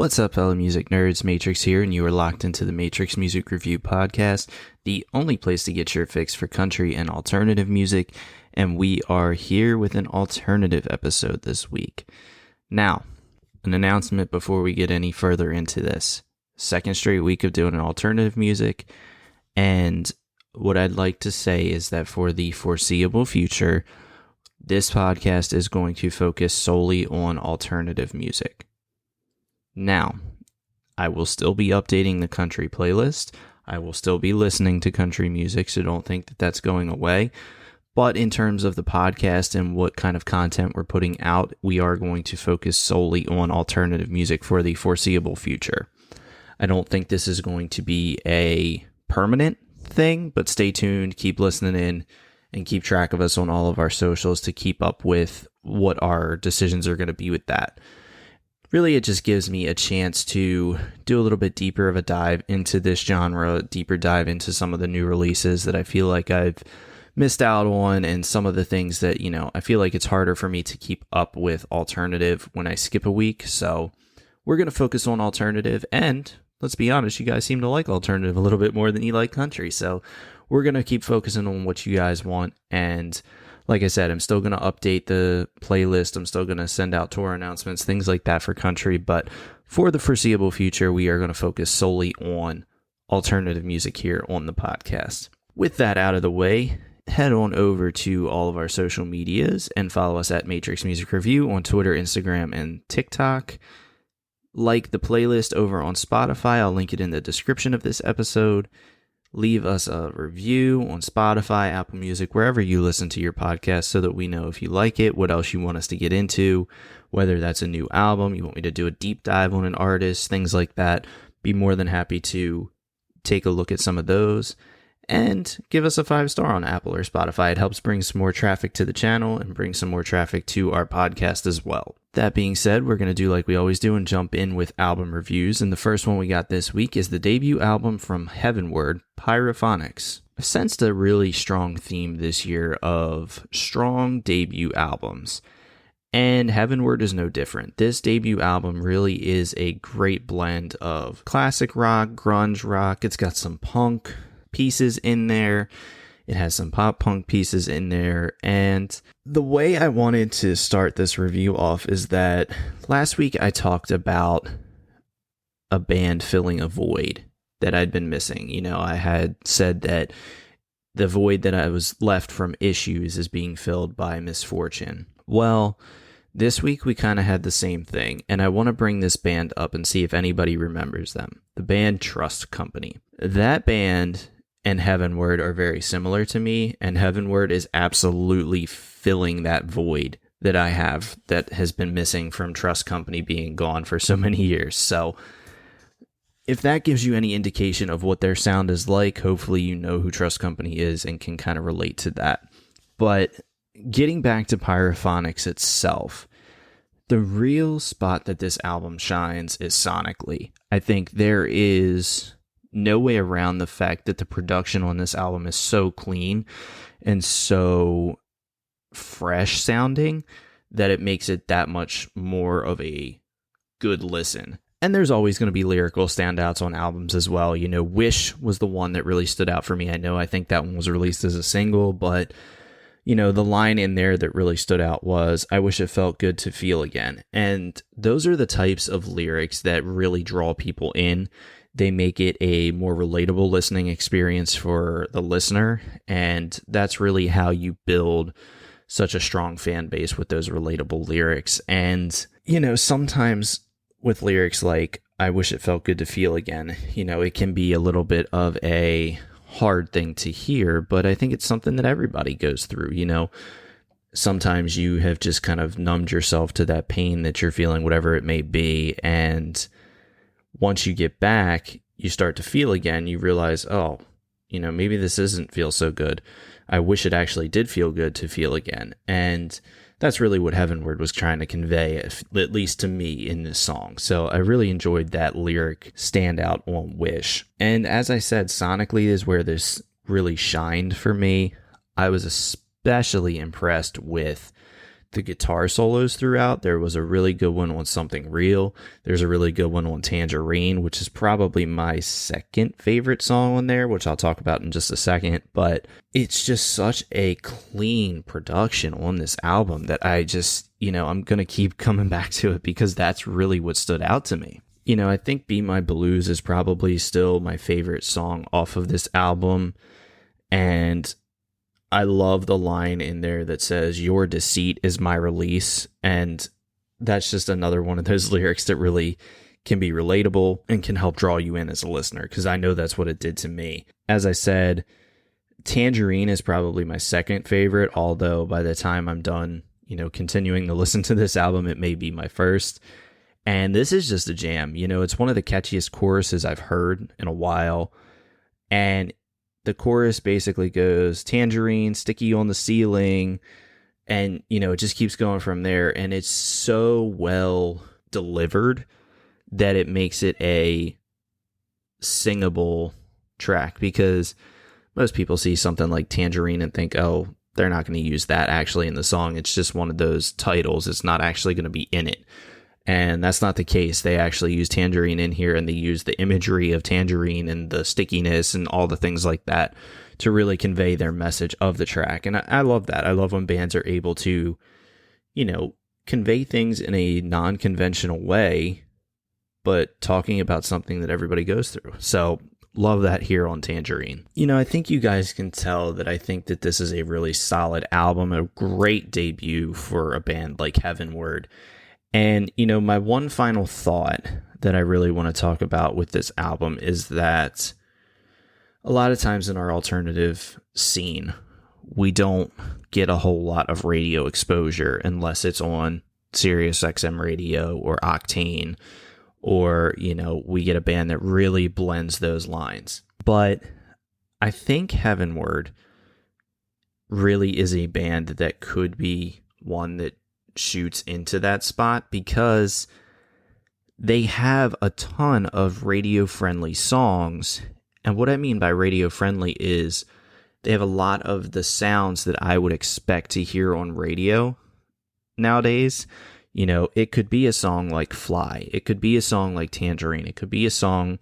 What's up, fellow music nerds? Matrix here, and you are locked into the Matrix Music Review Podcast, the only place to get your fix for country and alternative music, and we are here with an alternative episode this week. Now, an announcement before we get any further into this. Second straight week of doing an alternative music, and what I'd like to say is that for the foreseeable future, this podcast is going to focus solely on alternative music. Now, I will still be updating the country playlist. I will still be listening to country music, so don't think that that's going away. But in terms of the podcast and what kind of content we're putting out, we are going to focus solely on alternative music for the foreseeable future. I don't think this is going to be a permanent thing, but stay tuned, keep listening in, and keep track of us on all of our socials to keep up with what our decisions are going to be with that. Really, it just gives me a chance to do a little bit deeper of a dive into this genre, deeper dive into some of the new releases that I feel like I've missed out on, and some of the things that, I feel like it's harder for me to keep up with alternative when I skip a week. So we're going to focus on alternative, and let's be honest, you guys seem to like alternative a little bit more than you like country. So we're going to keep focusing on what you guys want, and like I said, I'm still going to update the playlist. I'm still going to send out tour announcements, things like that for country. But for the foreseeable future, we are going to focus solely on alternative music here on the podcast. With that out of the way, head on over to all of our social medias and follow us at Matrix Music Review on Twitter, Instagram, and TikTok. Like the playlist over on Spotify. I'll link it in the description of this episode. Leave us a review on Spotify, Apple Music, wherever you listen to your podcast so that we know if you like it, what else you want us to get into, whether that's a new album, you want me to do a deep dive on an artist, things like that. Be more than happy to take a look at some of those. And give us a 5-star on Apple or Spotify. It helps bring some more traffic to the channel and bring some more traffic to our podcast as well. That being said, we're going to do like we always do and jump in with album reviews. And the first one we got this week is the debut album from Heavenward, Pyrophonics. I've sensed a really strong theme this year of strong debut albums. And Heavenward is no different. This debut album really is a great blend of classic rock, grunge rock. It's got some punk pieces in there. It has some pop punk pieces in there. And the way I wanted to start this review off is that last week I talked about a band filling a void that I'd been missing. I had said that the void that I was left from Issues is being filled by Misfortune. Well, this week we kind of had the same thing, and I want to bring this band up and see if anybody remembers them. The band Trust Company. That band and Heavenward are very similar to me, and Heavenward is absolutely filling that void that I have that has been missing from Trust Company being gone for so many years. So if that gives you any indication of what their sound is like, hopefully you know who Trust Company is and can kind of relate to that. But getting back to Pyrophonics itself, the real spot that this album shines is sonically. I think there is no way around the fact that the production on this album is so clean and so fresh sounding that it makes it that much more of a good listen. And there's always going to be lyrical standouts on albums as well. Wish was the one that really stood out for me. I think that one was released as a single, but the line in there that really stood out was, I wish it felt good to feel again. And those are the types of lyrics that really draw people in. They make it a more relatable listening experience for the listener, and that's really how you build such a strong fan base with those relatable lyrics. And, sometimes with lyrics like, I wish it felt good to feel again, it can be a little bit of a hard thing to hear, but I think it's something that everybody goes through. Sometimes you have just kind of numbed yourself to that pain that you're feeling, whatever it may be, and once you get back, you start to feel again, you realize, maybe this doesn't feel so good. I wish it actually did feel good to feel again. And that's really what Heavenward was trying to convey, at least to me, in this song. So I really enjoyed that lyric standout on Wish. And as I said, sonically is where this really shined for me. I was especially impressed with the guitar solos throughout. There was a really good one on Something Real. There's a really good one on Tangerine, which is probably my second favorite song on there, which I'll talk about in just a second. But it's just such a clean production on this album that I just, I'm going to keep coming back to it because that's really what stood out to me. I think Be My Blues is probably still my favorite song off of this album. And I love the line in there that says, "Your deceit is my release." And that's just another one of those lyrics that really can be relatable and can help draw you in as a listener, because I know that's what it did to me. As I said, Tangerine is probably my second favorite, although by the time I'm done, continuing to listen to this album, it may be my first. And this is just a jam. It's one of the catchiest choruses I've heard in a while. And the chorus basically goes, "Tangerine, sticky on the ceiling." And, it just keeps going from there. And it's so well delivered that it makes it a singable track, because most people see something like Tangerine and think, oh, they're not going to use that actually in the song. It's just one of those titles. It's not actually going to be in it. And that's not the case. They actually use Tangerine in here, and they use the imagery of Tangerine and the stickiness and all the things like that to really convey their message of the track. And I love that. I love when bands are able to, convey things in a non-conventional way, but talking about something that everybody goes through. So love that here on Tangerine. I think you guys can tell that I think that this is a really solid album, a great debut for a band like Heavenward. And, my one final thought that I really want to talk about with this album is that a lot of times in our alternative scene, we don't get a whole lot of radio exposure unless it's on Sirius XM radio or Octane, or, we get a band that really blends those lines. But I think Heavenward really is a band that could be one that shoots into that spot, because they have a ton of radio-friendly songs. And what I mean by radio-friendly is they have a lot of the sounds that I would expect to hear on radio nowadays. It could be a song like Fly. It could be a song like Tangerine. It could be a song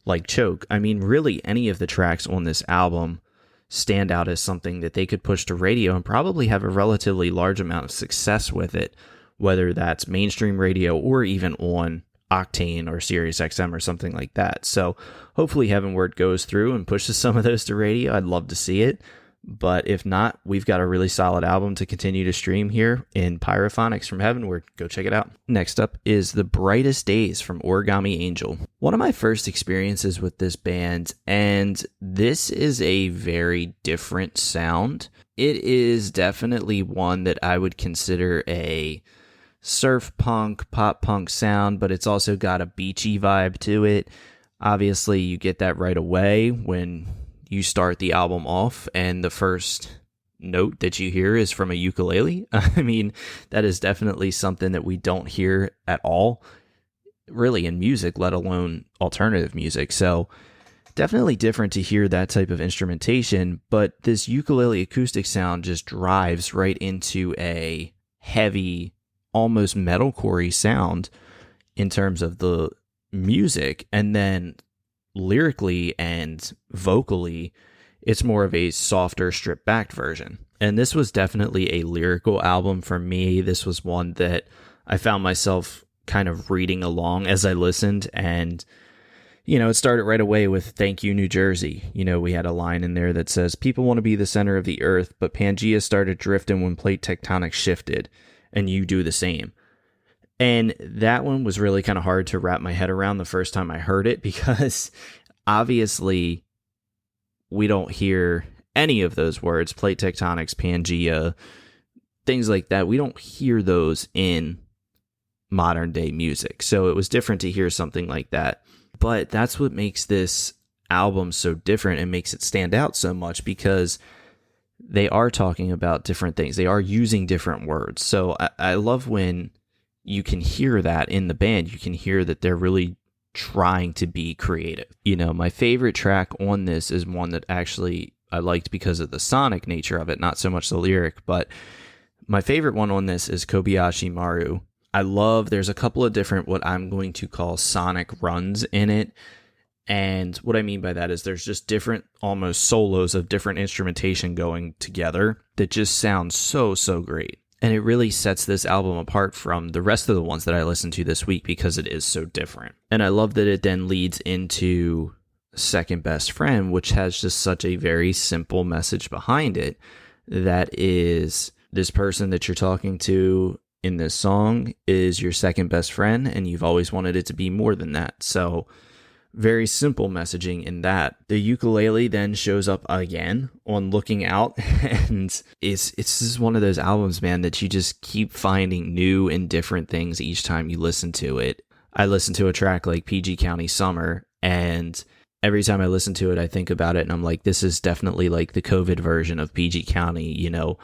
like Choke. I mean, really, any of the tracks on this album stand out as something that they could push to radio and probably have a relatively large amount of success with it, whether that's mainstream radio or even on Octane or Sirius XM or something like that. So hopefully Heavenward goes through and pushes some of those to radio. I'd love to see it. But if not, we've got a really solid album to continue to stream here in Pyrophonics from Heavenward. Go check it out. Next up is The Brightest Days from Origami Angel. One of my first experiences with this band, and this is a very different sound. It is definitely one that I would consider a surf punk, pop punk sound, but it's also got a beachy vibe to it. Obviously, you get that right away when you start the album off and the first note that you hear is from a ukulele. I mean, that is definitely something that we don't hear at all, really, in music, let alone alternative music. So definitely different to hear that type of instrumentation, but this ukulele acoustic sound just drives right into a heavy, almost metalcore-y sound in terms of the music. And then lyrically and vocally, it's more of a softer, stripped-back version. And this was definitely a lyrical album for me. This was one that I found myself kind of reading along as I listened. And, it started right away with "Thank You, New Jersey." We had a line in there that says, "People want to be the center of the earth, but Pangea started drifting when plate tectonics shifted, and you do the same." And that one was really kind of hard to wrap my head around the first time I heard it, because obviously we don't hear any of those words, plate tectonics, Pangea, things like that. We don't hear those in modern day music. So it was different to hear something like that. But that's what makes this album so different and makes it stand out so much, because they are talking about different things. They are using different words. So I love when you can hear that in the band. You can hear that they're really trying to be creative. My favorite track on this is one that actually I liked because of the sonic nature of it, not so much the lyric, but My favorite one on this is Kobayashi Maru. There's a couple of different, what I'm going to call sonic runs in it. And what I mean by that is there's just different almost solos of different instrumentation going together that just sound so great. And it really sets this album apart from the rest of the ones that I listened to this week because it is so different. And I love that it then leads into Second Best Friend, which has just such a very simple message behind it. That is, this person that you're talking to in this song is your second best friend, and you've always wanted it to be more than that. So very simple messaging in that. The ukulele then shows up again on Looking Out, and it's just one of those albums, man, that you just keep finding new and different things each time you listen to it. I listen to a track like PG County Summer, and every time I listen to it, I think about it, and I'm like, this is definitely like the COVID version of PG County. You know,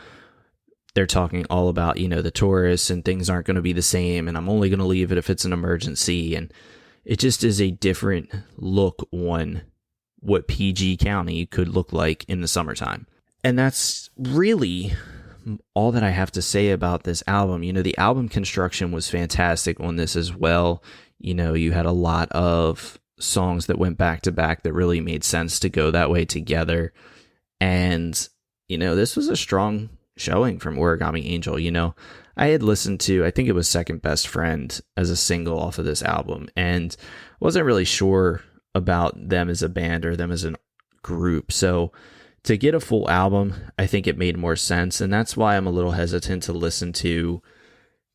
they're talking all about, you know, the tourists and things aren't going to be the same, and I'm only going to leave it if it's an emergency, and it just is a different look on what PG County could look like in the summertime. And that's really all that I have to say about this album. You know, the album construction was fantastic on this as well. You know, you had a lot of songs that went back to back that really made sense to go that way together. And, you know, this was a strong showing from Origami Angel. You know, I had listened to, I think it was Second Best Friend as a single off of this album, and wasn't really sure about them as a band or them as a group. So to get a full album, I think it made more sense. And that's why I'm a little hesitant to listen to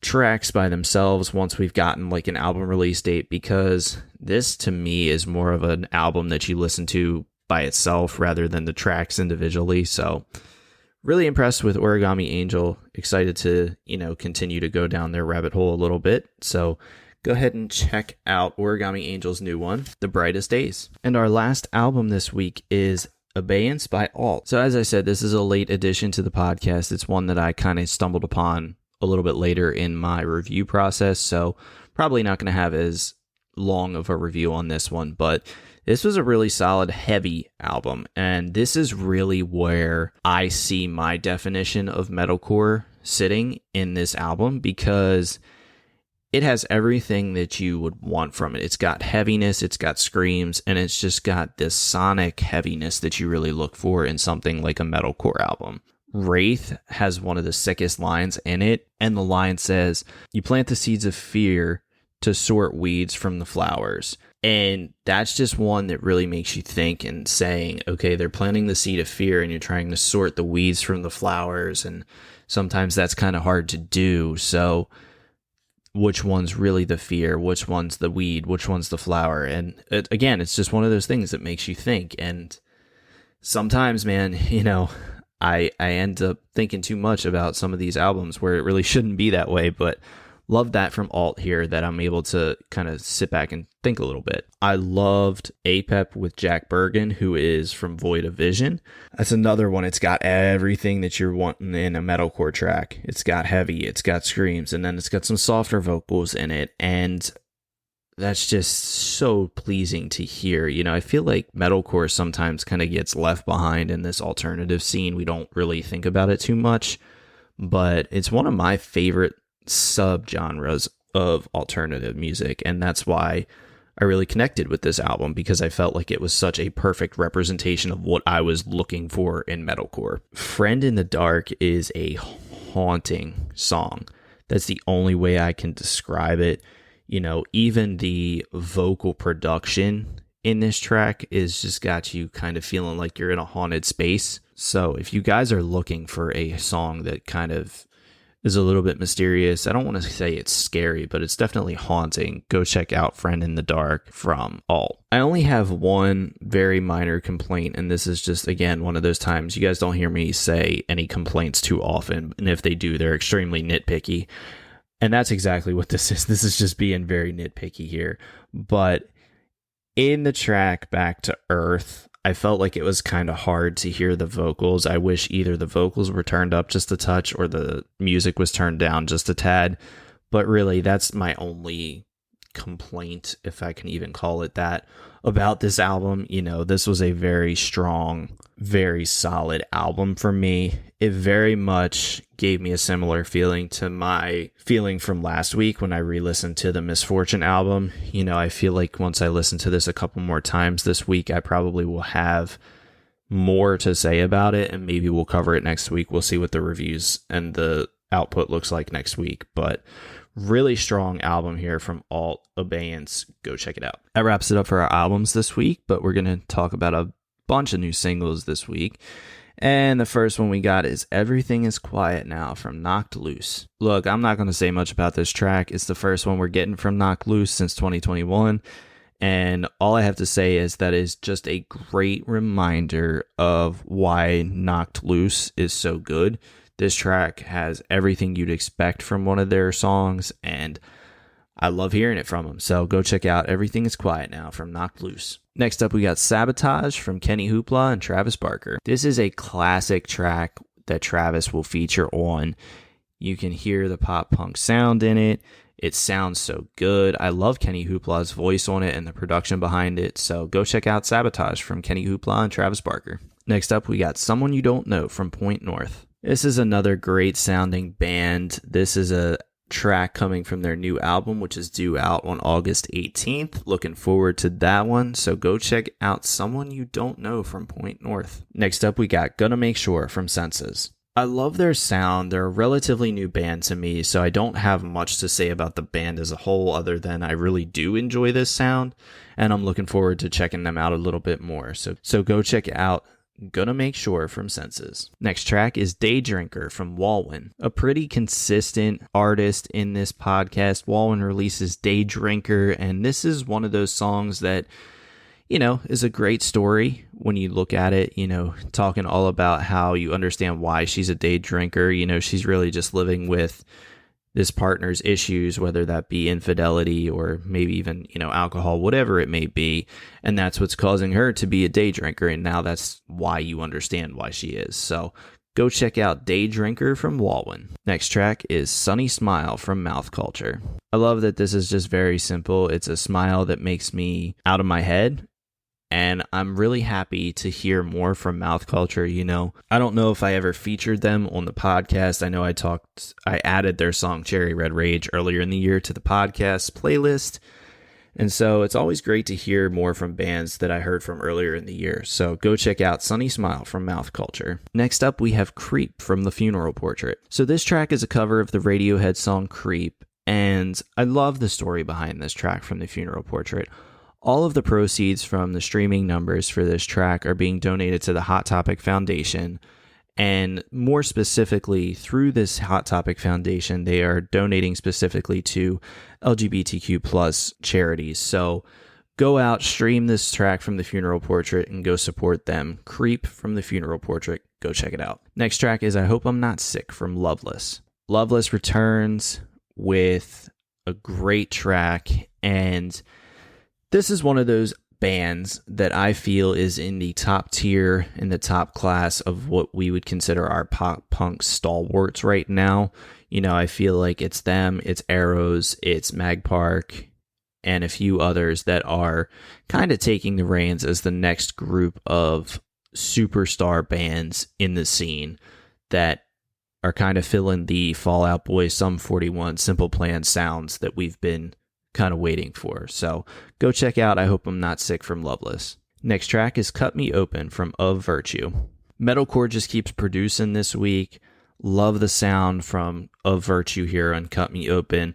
tracks by themselves once we've gotten like an album release date, because this to me is more of an album that you listen to by itself rather than the tracks individually. So really impressed with Origami Angel. Excited to, you know, continue to go down their rabbit hole a little bit. So go ahead and check out Origami Angel's new one, The Brightest Days. And our last album this week is Abeyance by Alt. So as I said, this is a late addition to the podcast. It's one that I kind of stumbled upon a little bit later in my review process. So probably not going to have as long of a review on this one, but this was a really solid, heavy album, and this is really where I see my definition of metalcore sitting in this album, because it has everything that you would want from it. It's got heaviness, it's got screams, and it's just got this sonic heaviness that you really look for in something like a metalcore album. Wraith has one of the sickest lines in it, and the line says, "You plant the seeds of fear to sort weeds from the flowers." And that's just one that really makes you think, and saying, okay, they're planting the seed of fear and you're trying to sort the weeds from the flowers. And sometimes that's kind of hard to do. So which one's really the fear? Which one's the weed? Which one's the flower? And again, it's just one of those things that makes you think. And sometimes, man, you know, I end up thinking too much about some of these albums where it really shouldn't be that way, but love that from Alt here, that I'm able to kind of sit back and think a little bit. I loved APEP with Jack Bergen, who is from Void of Vision. That's another one. It's got everything that you're wanting in a metalcore track. It's got heavy, it's got screams, and then it's got some softer vocals in it. And that's just so pleasing to hear. You know, I feel like metalcore sometimes kind of gets left behind in this alternative scene. We don't really think about it too much, but it's one of my favorite subgenres of alternative music, and that's why I really connected with this album, because I felt like it was such a perfect representation of what I was looking for in metalcore. Friend in the Dark is a haunting song. That's the only way I can describe it. You know, even the vocal production in this track is just got you kind of feeling like you're in a haunted space. So if you guys are looking for a song that kind of is a little bit mysterious, I don't want to say it's scary, but it's definitely haunting, go check out Friend in the Dark from Alt. I only have one very minor complaint, and this is just, again, one of those times you guys don't hear me say any complaints too often, and if they do, they're extremely nitpicky. And that's exactly what this is. This is just being very nitpicky here. But in the track Back to Earth, I felt like it was kind of hard to hear the vocals. I wish either the vocals were turned up just a touch or the music was turned down just a tad. But really, that's my only complaint, if I can even call it that, about this album. You know, this was a very strong very solid album for me. It very much gave me a similar feeling to my feeling from last week when I re-listened to the Misfortune album. You know, I feel like once I listen to this a couple more times this week, I probably will have more to say about it, and maybe we'll cover it next week. We'll see what the reviews and the output looks like next week, but really strong album here from Alt Abeyance. Go check it out. That wraps it up for our albums this week, but we're going to talk about a bunch of new singles this week. And the first one we got is Everything Is Quiet Now from Knocked Loose. Look, I'm not going to say much about this track. It's the first one we're getting from Knocked Loose since 2021. And all I have to say is that is just a great reminder of why Knocked Loose is so good. This track has everything you'd expect from one of their songs, and I love hearing it from them. So go check out Everything Is Quiet Now from Knocked Loose. Next up, we got Sabotage from KennyHoopla and Travis Barker. This is a classic track that Travis will feature on. You can hear the pop punk sound in it. It sounds so good. I love KennyHoopla's voice on it and the production behind it. So go check out Sabotage from KennyHoopla and Travis Barker. Next up, we got Someone You Don't Know from Point North. This is another great sounding band. This is a track coming from their new album, which is due out on August 18th. Looking forward to that one. So go check out Someone You Don't Know from Point North. Next up, we got Gonna Make Sure from Senses. I love their sound. They're a relatively new band to me, so I don't have much to say about the band as a whole other than I really do enjoy this sound, and I'm looking forward to checking them out a little bit more. So go check out Gonna Make Sure from Senses. Next track is Day Drinker from Walwin. A pretty consistent artist in this podcast. Walwin releases Day Drinker, and this is one of those songs that, you know, is a great story when you look at it, you know, talking all about how you understand why she's a day drinker. You know, she's really just living with this partner's issues, whether that be infidelity or maybe even, you know, alcohol, whatever it may be. And that's what's causing her to be a day drinker. And now that's why you understand why she is. So go check out Day Drinker from Walwin. Next track is Sunny Smile from Mouth Culture. I love that this is just very simple. It's a smile that makes me out of my head. And I'm really happy to hear more from Mouth Culture. You know, I don't know if I ever featured them on the podcast. I know I added their song Cherry Red Rage earlier in the year to the podcast playlist. And so it's always great to hear more from bands that I heard from earlier in the year. So go check out Sunny Smile from Mouth Culture. Next up, we have Creep from The Funeral Portrait. So this track is a cover of the Radiohead song Creep. And I love the story behind this track from The Funeral Portrait. All of the proceeds from the streaming numbers for this track are being donated to the Hot Topic Foundation. And more specifically, through this Hot Topic Foundation, they are donating specifically to LGBTQ plus charities. So go out, stream this track from The Funeral Portrait, and go support them. Creep from The Funeral Portrait. Go check it out. Next track is I Hope I'm Not Sick from Loveless. Loveless returns with a great track, and this is one of those bands that I feel is in the top tier, in the top class of what we would consider our pop punk stalwarts right now. You know, I feel like it's them, it's Arrows, it's Magpark, and a few others that are kind of taking the reins as the next group of superstar bands in the scene that are kind of filling the Fall Out Boy, Sum 41, Simple Plan sounds that we've been kind of waiting for. So go check out I Hope I'm Not Sick from Loveless. Next track is Cut Me Open from Of Virtue. Metalcore just keeps producing this week. Love the sound from Of Virtue here on Cut Me Open.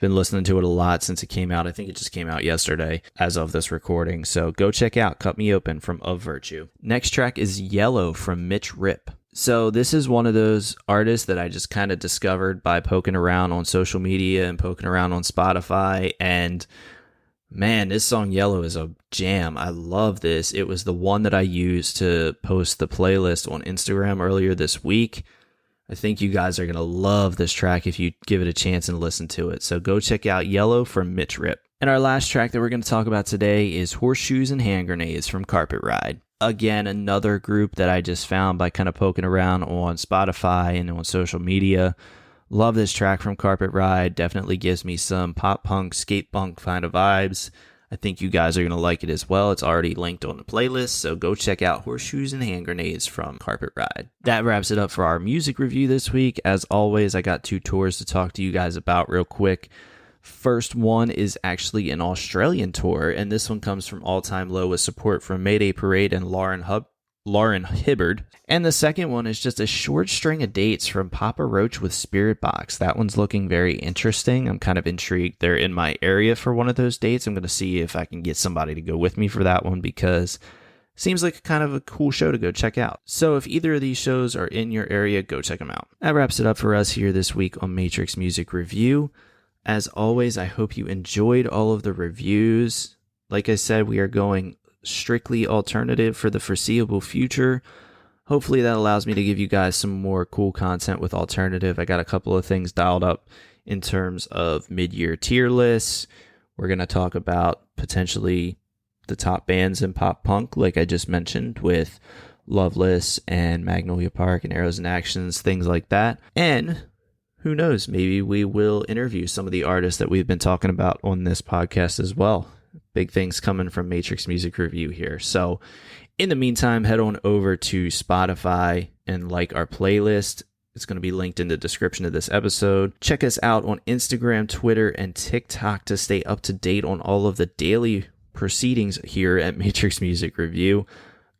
Been listening to it a lot since it came out. I think it just came out yesterday as of this recording. So go check out Cut Me Open from Of Virtue. Next track is Yellow from Mitch Rip. So this is one of those artists that I just kind of discovered by poking around on social media and poking around on Spotify. And man, this song Yellow is a jam. I love this. It was the one that I used to post the playlist on Instagram earlier this week. I think you guys are going to love this track if you give it a chance and listen to it. So go check out Yellow from Mitch Rip. And our last track that we're going to talk about today is Horseshoes and Hand Grenades from Carpet Ride. Again, another group that I just found by kind of poking around on Spotify and on social media. Love this track from Carpet Ride. Definitely gives me some pop punk, skate punk kind of vibes. I think you guys are going to like it as well. It's already linked on the playlist, so go check out Horseshoes and Hand Grenades from Carpet Ride. That wraps it up for our music review this week. As always, I got 2 tours to talk to you guys about real quick. First one is actually an Australian tour, and this one comes from All Time Low with support from Mayday Parade and Lauren Hibbard. And the second one is just a short string of dates from Papa Roach with Spirit Box. That one's looking very interesting. I'm kind of intrigued. They're in my area for one of those dates. I'm going to see if I can get somebody to go with me for that one because it seems like kind of a cool show to go check out. So if either of these shows are in your area, go check them out. That wraps it up for us here this week on Matrix Music Review. As always, I hope you enjoyed all of the reviews. Like I said, we are going strictly alternative for the foreseeable future. Hopefully that allows me to give you guys some more cool content with alternative. I got a couple of things dialed up in terms of mid-year tier lists. We're going to talk about potentially the top bands in pop punk, like I just mentioned, with Loveless and Magnolia Park and Arrows and Actions, things like that. And who knows, maybe we will interview some of the artists that we've been talking about on this podcast as well. Big things coming from Matrix Music Review here. So in the meantime, head on over to Spotify and like our playlist. It's going to be linked in the description of this episode. Check us out on Instagram, Twitter, and TikTok to stay up to date on all of the daily proceedings here at Matrix Music Review.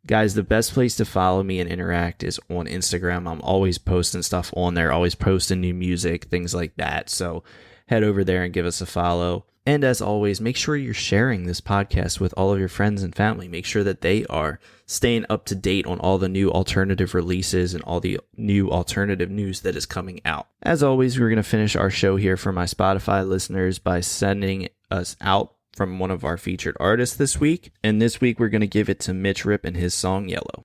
Guys, the best place to follow me and interact is on Instagram. I'm always posting stuff on there, always posting new music, things like that. So head over there and give us a follow. And as always, make sure you're sharing this podcast with all of your friends and family. Make sure that they are staying up to date on all the new alternative releases and all the new alternative news that is coming out. As always, we're going to finish our show here for my Spotify listeners by sending us out from one of our featured artists this week. And this week, we're going to give it to Mitch Rip and his song Yellow.